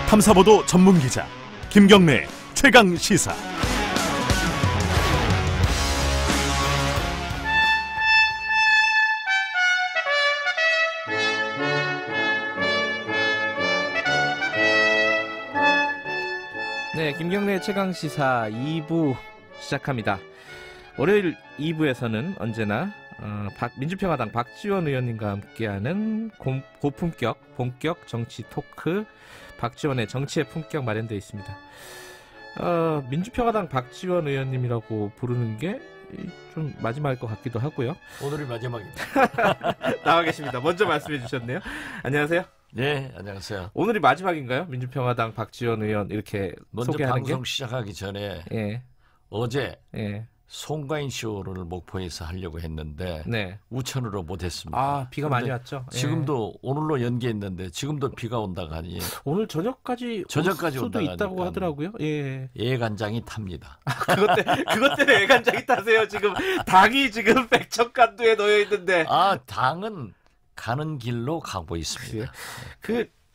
탐사보도 전문 기자 김경래 최강 시사. 네, 김경래 최강 시사 2부 시작합니다. 월요일 2부에서는 언제나 민주평화당 박지원 의원님과 함께하는 고품격 본격 정치 토크, 박지원의 정치의 품격 마련되어 있습니다. 민주평화당 박지원 의원님이라고 부르는 게 좀 마지막일 것 같기도 하고요. 오늘이 마지막입니다. 나와 계십니다. 먼저 말씀해 주셨네요. 안녕하세요. 네, 안녕하세요. 오늘이 마지막인가요? 민주평화당 박지원 의원 이렇게 먼저 소개하는 방송 게? 시작하기 전에 예. 어제 예. 송가인 쇼를 목포에서 하려고 했는데 네. 우천으로 못했습니다. 아, 비가 많이 왔죠. 예. 지금도 오늘로 연기했는데 지금도 비가 온다고 하니 오늘 저녁까지 올 수도 있다고 하더라고요. 예. 예간장이 탑니다. 그것 때문에 예간장이 타세요. 지금 당이 지금 백척간두에 놓여 있는데. 아, 당은 가는 길로 가고 있습니다.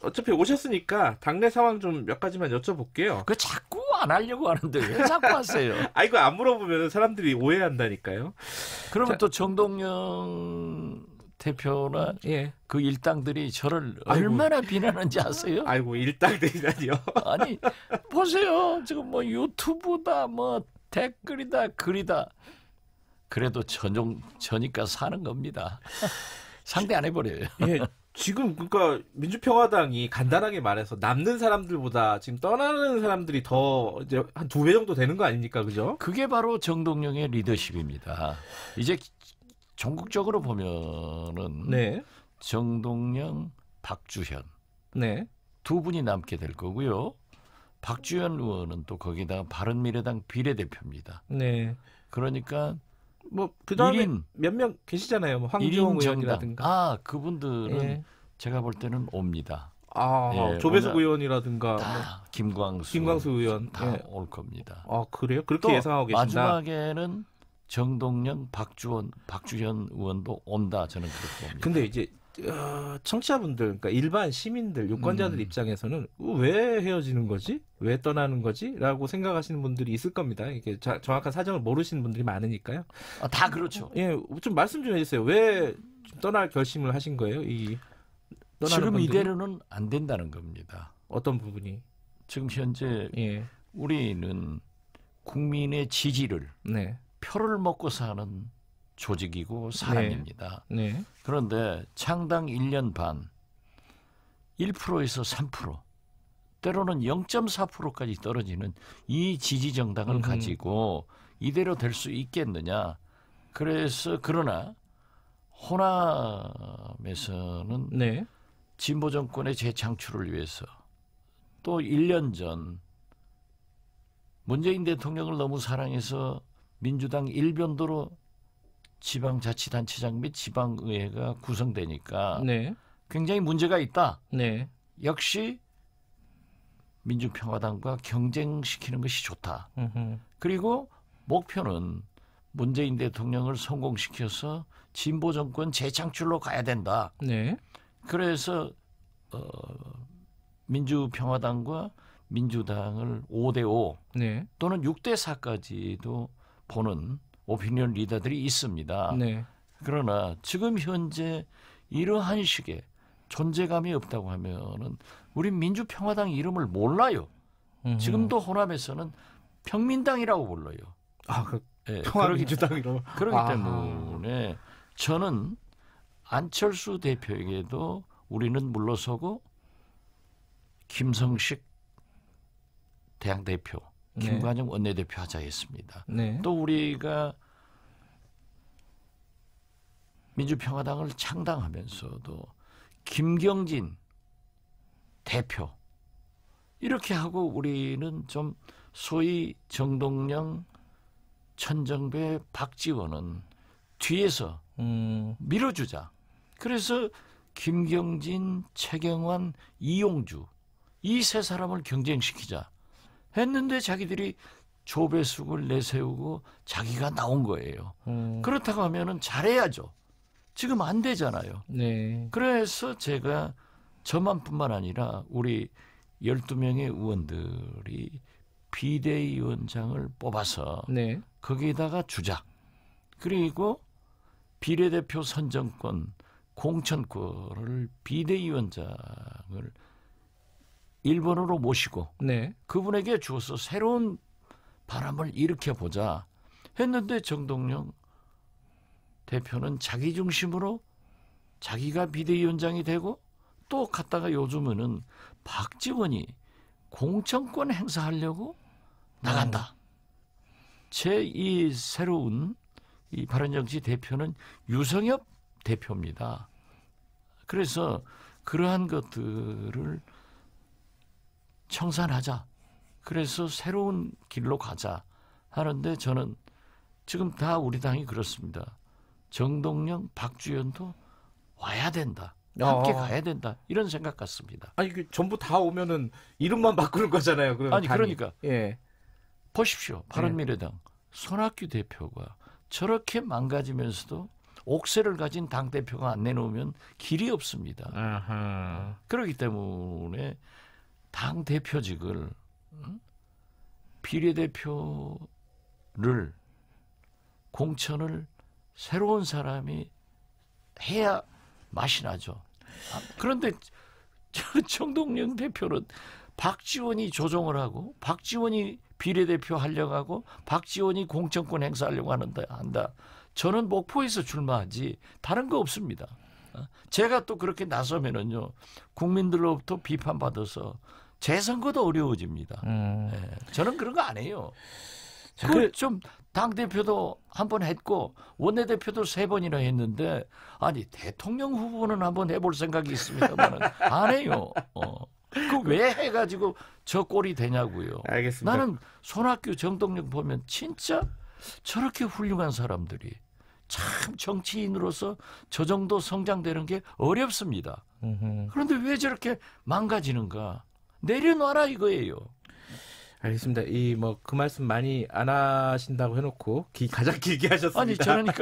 어차피 오셨으니까 당내 상황 좀 몇 가지만 여쭤볼게요. 그 자꾸 안 하려고 하는데 왜 자꾸 하세요? 이거 안 물어보면 사람들이 오해한다니까요. 그러면 또 정동영 대표나 예. 그 일당들이 저를 얼마나 비난하는지 아세요? 아이고, 일당들이라니요. 아니, 보세요. 지금 뭐 유튜브다, 뭐 댓글이다, 글이다. 그래도 저니까 사는 겁니다. 상대 안 해버려요. 예. 지금 그러니까 민주평화당이 간단하게 말해서 남는 사람들보다 지금 떠나는 사람들이 더 이제 한 2배 정도 되는 거 아닙니까, 그죠? 그게 바로 정동영의 리더십입니다. 이제 전국적으로 보면은 네, 정동영, 박주현 네, 두 분이 남게 될 거고요. 박주현 의원은 또 거기다가 바른미래당 비례대표입니다. 네. 그러니까 뭐 그다음에 1인, 몇 명 계시잖아요. 뭐 황교안 의원이라든가. 아, 그분들은 예. 제가 볼 때는 옵니다. 아, 예, 조배석 오늘 의원이라든가 다 김광수 의원 다 예. 올 겁니다. 아, 그래요? 그렇게 또 예상하고 계신다. 마지막에는 정동영, 박주현 의원도 온다. 저는 그렇게 봅니다. 근데 이제 청취자분들, 그러니까 일반 시민들, 유권자들 입장에서는 왜 헤어지는 거지? 왜 떠나는 거지? 라고 생각하시는 분들이 있을 겁니다. 이게 정확한 사정을 모르시는 분들이 많으니까요. 아, 다 그렇죠. 예, 좀 말씀 좀 해주세요. 왜 떠날 결심을 하신 거예요? 지금 분들이? 이대로는 안 된다는 겁니다. 어떤 부분이? 지금 현재 예, 우리는 국민의 지지를, 네, 표를 먹고 사는 조직이고 사람입니다. 네, 그런데 창당 1년 반 1%에서 3%, 때로는 0.4%까지 떨어지는 이 지지 정당을 가지고 이대로 될 수 있겠느냐. 그래서 그러나 호남에서는 네, 진보 정권의 재창출을 위해서 또 1년 전 문재인 대통령을 너무 사랑해서 민주당 일변도로 지방자치단체장 및 지방의회가 구성되니까 네, 굉장히 문제가 있다. 네, 역시 민주평화당과 경쟁시키는 것이 좋다. 그리고 목표는 문재인 대통령을 성공시켜서 진보 정권 재창출로 가야 된다. 네, 그래서 민주평화당과 민주당을 5대5 네, 또는 6대4까지도 보는 오피니언 리더들이 있습니다. 네. 그러나 지금 현재 이러한 식의 존재감이 없다고 하면은 우리 민주평화당 이름을 몰라요. 지금도 호남에서는 평민당이라고 불러요. 아, 예, 평화민주당이로. 그렇기 때문에 저는 안철수 대표에게도 우리는 물러서고 김성식 당대표, 김관영 원내대표 하자 했습니다. 네. 또 우리가 민주평화당을 창당하면서도 김경진 대표 이렇게 하고 우리는 좀 소위 정동영, 천정배, 박지원은 뒤에서 밀어주자. 그래서 김경진, 최경환, 이용주 이 세 사람을 경쟁시키자 했는데 자기들이 조배숙을 내세우고 자기가 나온 거예요. 그렇다고 하면은 잘해야죠. 지금 안 되잖아요. 네. 그래서 제가 저만뿐만 아니라 우리 12명의 의원들이 비대위원장을 뽑아서 네. 거기에다가 주자. 그리고 비례대표 선정권, 공천권을 비대위원장을 1번으로 모시고 네. 그분에게 주어서 새로운 바람을 일으켜보자 했는데 정동영 대표는 자기 중심으로 자기가 비대위원장이 되고 또 갔다가 요즘은 박지원이 공천권 행사하려고 나간다. 제 이 새로운 이 바른정치 대표는 유성엽 대표입니다. 그래서 그러한 것들을 청산하자. 그래서 새로운 길로 가자 하는데 저는 지금 다 우리 당이 그렇습니다. 정동영, 박주현도 와야 된다. 함께 가야 된다. 이런 생각 같습니다. 아니 전부 다 오면은 이름만 바꾸는 거잖아요. 아니 그러니까 예. 보십시오. 바른미래당 손학규 대표가 저렇게 망가지면서도 옥새를 가진 당대표가 안 내놓으면 길이 없습니다. 아하. 그렇기 때문에 당대표직을 비례대표를 공천을 새로운 사람이 해야 맛이 나죠. 그런데 정동영 대표는 박지원이 조종을 하고 박지원이 비례대표 하려고 하고 박지원이 공천권 행사하려고 한다. 저는 목포에서 출마하지 다른 거 없습니다. 제가 또 그렇게 나서면은요 국민들로부터 비판받아서 재선거도 어려워집니다. 네, 저는 그런 거 안 해요. 좀 당대표도 한 번 했고 원내대표도 3번이나 했는데 아니 대통령 후보는 한번 해볼 생각이 있습니다만은 안 해요. 그 왜 해가지고 저 꼴이 되냐고요. 알겠습니다. 나는 손학규, 정동영 보면 진짜 저렇게 훌륭한 사람들이 참 정치인으로서 저 정도 성장되는 게 어렵습니다. 그런데 왜 저렇게 망가지는가? 내려놔라 이거예요. 알겠습니다. 그 말씀 많이 안 하신다고 해놓고 가장 길게 하셨습니다. 아니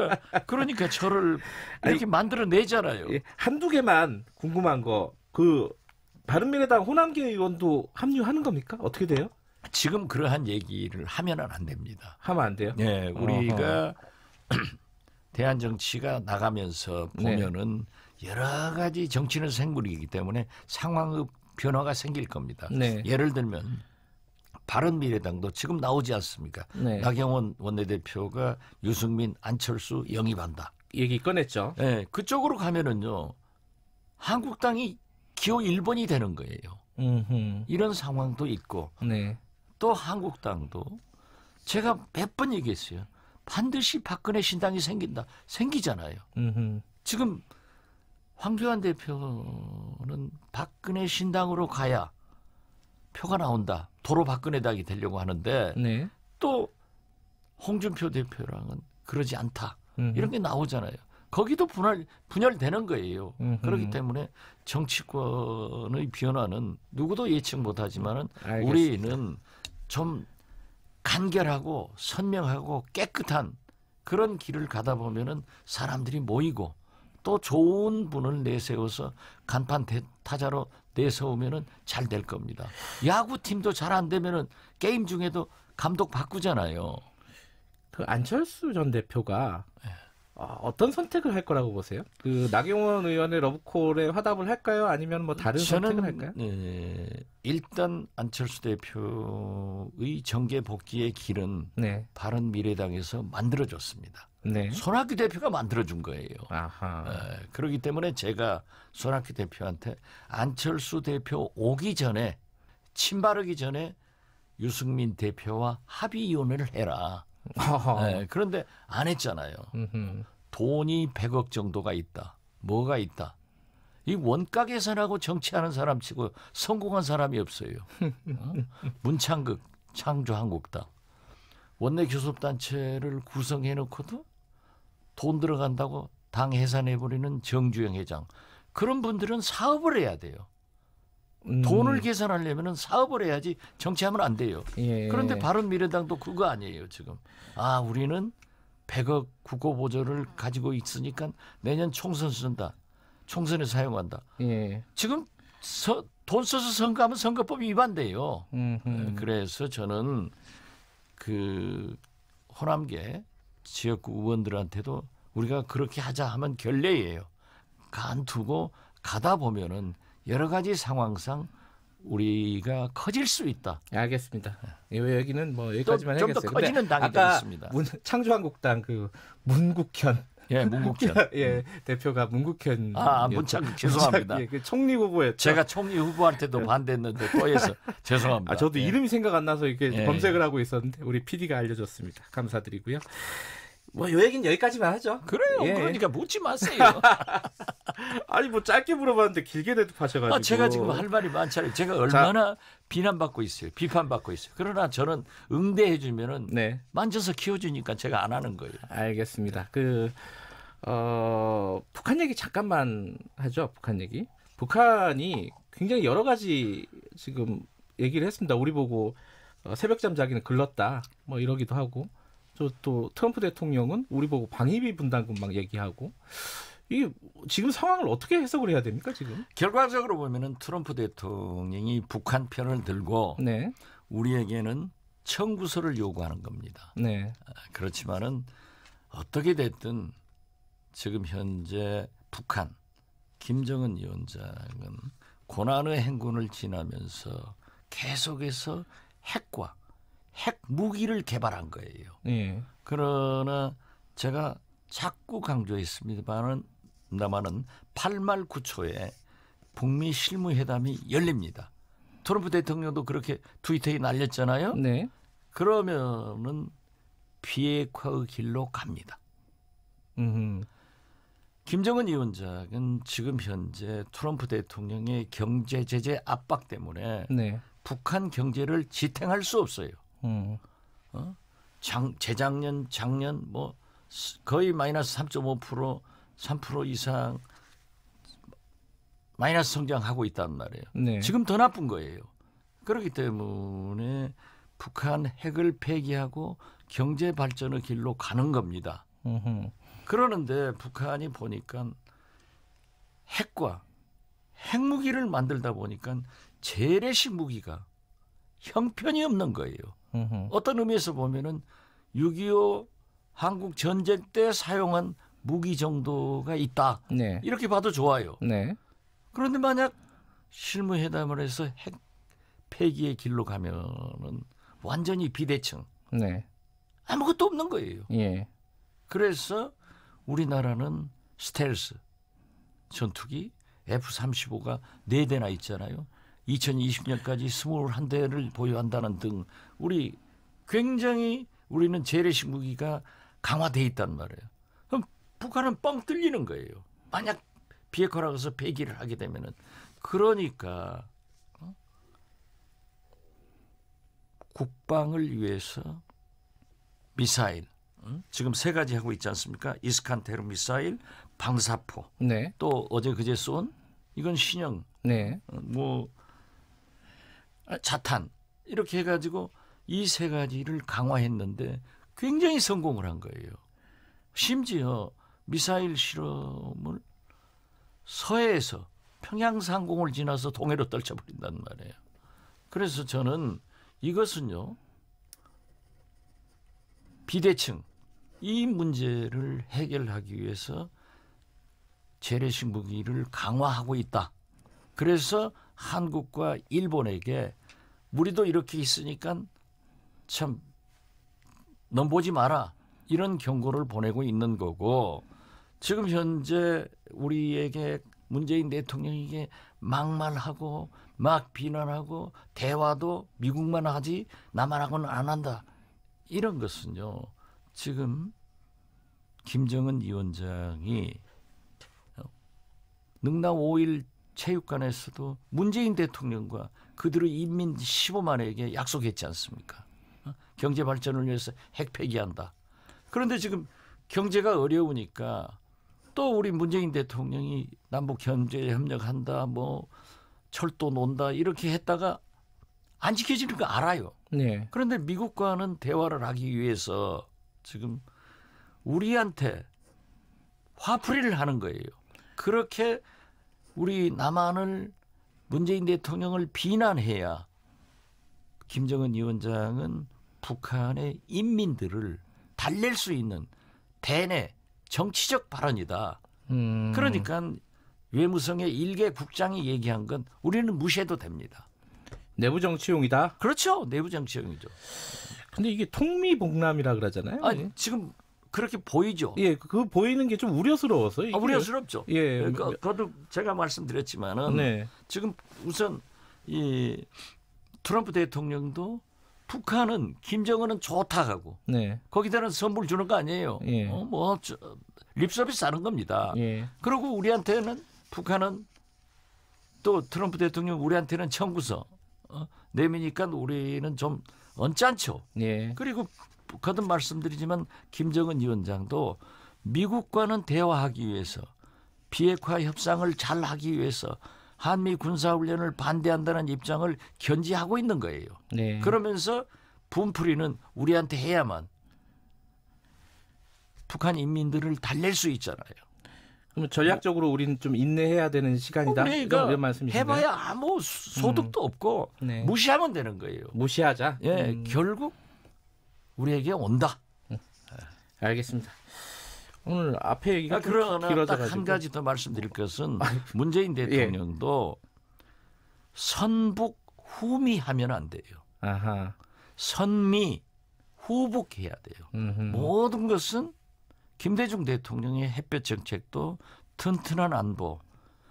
그러니까 저를 이렇게 만들어내잖아요. 예, 한두 개만 궁금한 거. 바른미래당 호남계 의원도 합류하는 겁니까? 어떻게 돼요? 지금 그러한 얘기를 하면은 안 됩니다. 하면 안 돼요? 네, 우리가 대한 정치가 나가면서 보면은 여러 가지 정치는 생물이기 때문에 상황의 변화가 생길 겁니다. 네. 예를 들면 바른미래당도 지금 나오지 않습니까? 네. 나경원 원내대표가 유승민, 안철수 영입한다. 얘기 꺼냈죠. 네, 그쪽으로 가면은요 한국당이 기호 1번이 되는 거예요. 이런 상황도 있고 네. 또 한국당도 제가 몇 번 얘기했어요. 반드시 박근혜 신당이 생기잖아요. 지금 황교안 대표는 박근혜 신당으로 가야 표가 나온다. 도로 박근혜당이 되려고 하는데 네. 또 홍준표 대표랑은 그러지 않다. 이런 게 나오잖아요. 거기도 분열되는 거예요. 그렇기 때문에 정치권의 변화는 누구도 예측 못하지만은 우리는 좀 간결하고 선명하고 깨끗한 그런 길을 가다 보면은 사람들이 모이고 또 좋은 분을 내세워서 간판 타자로 내세우면은 잘 될 겁니다. 야구팀도 잘 안 되면은 게임 중에도 감독 바꾸잖아요. 안철수 전 대표가 어떤 선택을 할 거라고 보세요? 나경원 의원의 러브콜에 화답을 할까요? 아니면 다른 선택을 할까요? 일단 안철수 대표의 정계 복귀의 길은 바른미래당에서 만들어줬습니다. 네. 손학규 대표가 만들어준 거예요. 아하. 그렇기 때문에 제가 손학규 대표한테 안철수 대표 오기 전에 침바르기 전에 유승민 대표와 합의위원회를 해라. 그런데 안 했잖아요. 돈이 100억 정도가 있다. 뭐가 있다. 이 원가 계산하고 정치하는 사람 치고 성공한 사람이 없어요. 문창극 창조한국당 원내 교섭단체를 구성해놓고도 돈 들어간다고 당 해산해버리는 정주영 회장. 그런 분들은 사업을 해야 돼요. 돈을 계산하려면 사업을 해야지 정치하면 안 돼요. 예. 그런데 바른미래당도 그거 아니에요 지금. 우리는 100억 국고보조를 가지고 있으니까 내년 총선 쓴다. 총선에 사용한다. 예. 지금 돈 써서 선거하면 선거법 위반돼요. 그래서 저는 그 호남계 지역구 의원들한테도 우리가 그렇게 하자 하면 결례예요. 간두고 가다 보면은 여러 가지 상황상 우리가 커질 수 있다. 알겠습니다. 여기는 뭐 여기까지만 좀 더 해야겠어요. 커지는 당이 되겠습니다. 창조한국당 그 문국현 예, 문국현 예, 대표가 문국현 문창 죄송합니다. 예, 그 총리 후보였죠. 제가 총리 후보한테도 반대했는데 또 해서 죄송합니다. 저도 예. 이름이 생각 안 나서 이렇게 예. 검색을 하고 있었는데 우리 PD가 알려줬습니다. 감사드리고요. 뭐 요 얘기는 여기까지만 하죠. 그래요. 예. 그러니까 묻지 마세요. 아니 뭐 짧게 물어봤는데 길게 대답하셔가지고. 제가 지금 할 말이 많잖아요. 제가 얼마나 비난받고 있어요. 비판받고 있어요. 그러나 저는 응대해주면은 네. 만져서 키워주니까 제가 안 하는 거예요. 알겠습니다. 북한 얘기 잠깐만 하죠. 북한 얘기. 북한이 굉장히 여러 가지 지금 얘기를 했습니다. 우리 보고 새벽잠 자기는 글렀다. 뭐 이러기도 하고. 또 트럼프 대통령은 우리 보고 방위비 분담금 막 얘기하고. 이 지금 상황을 어떻게 해석을 해야 됩니까 지금? 결과적으로 보면은 트럼프 대통령이 북한 편을 들고 네. 우리에게는 청구서를 요구하는 겁니다. 네. 그렇지만은 어떻게 됐든 지금 현재 북한 김정은 위원장은 고난의 행군을 지나면서 계속해서 핵 무기를 개발한 거예요. 네. 그러나 제가 자꾸 강조했습니다만은 8말 9초에 북미 실무회담이 열립니다. 트럼프 대통령도 그렇게 트위터에 날렸잖아요. 네. 그러면은 비핵화의 길로 갑니다. 김정은 위원장은 지금 현재 트럼프 대통령의 경제 제재 압박 때문에 네. 북한 경제를 지탱할 수 없어요. 재작년, 작년 뭐 거의 마이너스 3.5%, 3% 이상 마이너스 성장하고 있단 말이에요. 네. 지금 더 나쁜 거예요. 그렇기 때문에 북한 핵을 폐기하고 경제 발전의 길로 가는 겁니다. 그러는데 북한이 보니까 핵무기를 만들다 보니까 재래식 무기가 형편이 없는 거예요. 어떤 의미에서 보면은 6.25 한국 전쟁 때 사용한 무기 정도가 있다. 네. 이렇게 봐도 좋아요. 네. 그런데 만약 실무회담을 해서 핵 폐기의 길로 가면은 완전히 비대칭. 네. 아무것도 없는 거예요. 예. 그래서 우리나라는 스텔스 전투기 F-35가 4대나 있잖아요. 2020년까지 21대를 보유한다는 등 우리는 재래식 무기가 강화돼 있단 말이에요. 그럼 북한은 뻥 뚫리는 거예요. 만약 비핵화라고 해서 폐기를 하게 되면은 그러니까 국방을 위해서 미사일 지금 3가지 하고 있지 않습니까? 이스칸데르 미사일, 방사포, 네. 또 어제 그제 쏜 이건 신형, 네. 자탄 이렇게 해가지고 이 3가지를 강화했는데 굉장히 성공을 한 거예요. 심지어 미사일 실험을 서해에서 평양상공을 지나서 동해로 떨쳐버린단 말이에요. 그래서 저는 이것은요 비대칭 이 문제를 해결하기 위해서 재래식 무기를 강화하고 있다. 그래서 한국과 일본에게 우리도 이렇게 있으니까 참 넘보지 마라 이런 경고를 보내고 있는 거고 지금 현재 우리에게 문재인 대통령에게 막말하고 막 비난하고 대화도 미국만 하지 나만 하고는 안 한다. 이런 것은요. 지금 김정은 위원장이 능남 5.1 체육관에서도 문재인 대통령과 그들의 인민 15만에게 약속했지 않습니까? 경제 발전을 위해서 핵 폐기한다. 그런데 지금 경제가 어려우니까 또 우리 문재인 대통령이 남북 경제 협력한다, 뭐 철도 논다 이렇게 했다가 안 지켜지는 거 알아요. 네. 그런데 미국과는 대화를 하기 위해서 지금 우리한테 화풀이를 하는 거예요. 그렇게 우리 남한을 문재인 대통령을 비난해야 김정은 위원장은 북한의 인민들을 달랠 수 있는 대내 정치적 발언이다. 그러니까 외무성의 일개 국장이 얘기한 건 우리는 무시해도 됩니다. 내부 정치용이다. 그렇죠. 내부 정치용이죠. 근데 이게 통미봉남이라 그러잖아요. 아니, 지금 그렇게 보이죠. 예, 그 보이는 게 좀 우려스러워서. 이게. 우려스럽죠. 예, 거듭 제가 말씀드렸지만은 네. 지금 우선 이 트럼프 대통령도 북한은 김정은은 좋다 하고 네. 거기다는 선물 주는 거 아니에요. 예. 립서비스 하는 겁니다. 예. 그리고 우리한테는 북한은 또 트럼프 대통령 우리한테는 청구서 내미니까 우리는 좀 언짢죠. 예. 그리고 거듭 말씀드리지만 김정은 위원장도 미국과는 대화하기 위해서 비핵화 협상을 잘 하기 위해서 한미 군사훈련을 반대한다는 입장을 견지하고 있는 거예요. 네. 그러면서 분풀이는 우리한테 해야만 북한 인민들을 달랠 수 있잖아요. 그럼 전략적으로 우리는 좀 인내해야 되는 시간이다. 그러니까 이런 말씀이신가요? 해봐야 아무 소득도 없고 네. 무시하면 되는 거예요. 무시하자. 예, 결국 우리에게 온다. 알겠습니다. 오늘 앞에 얘기가 좀 그러나 딱 길어져가지고 한 가지 더 말씀드릴 것은 문재인 대통령도 선북 후미하면 안 돼요. 아하. 선미 후북해야 돼요. 모든 것은 김대중 대통령의 햇볕 정책도 튼튼한 안보,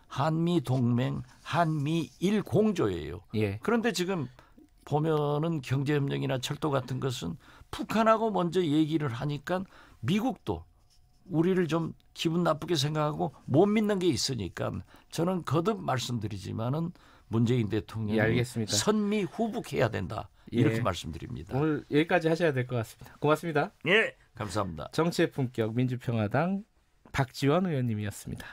한미 동맹, 한미일 공조예요. 예. 그런데 지금 보면은 경제협력이나 철도 같은 것은 북한하고 먼저 얘기를 하니까 미국도 우리를 좀 기분 나쁘게 생각하고 못 믿는 게 있으니까 저는 거듭 말씀드리지만은 문재인 대통령이 예, 알겠습니다. 선미 후북해야 된다. 이렇게 말씀드립니다. 오늘 여기까지 하셔야 될 것 같습니다. 고맙습니다. 예, 감사합니다. 정치의 품격 민주평화당 박지원 의원님이었습니다.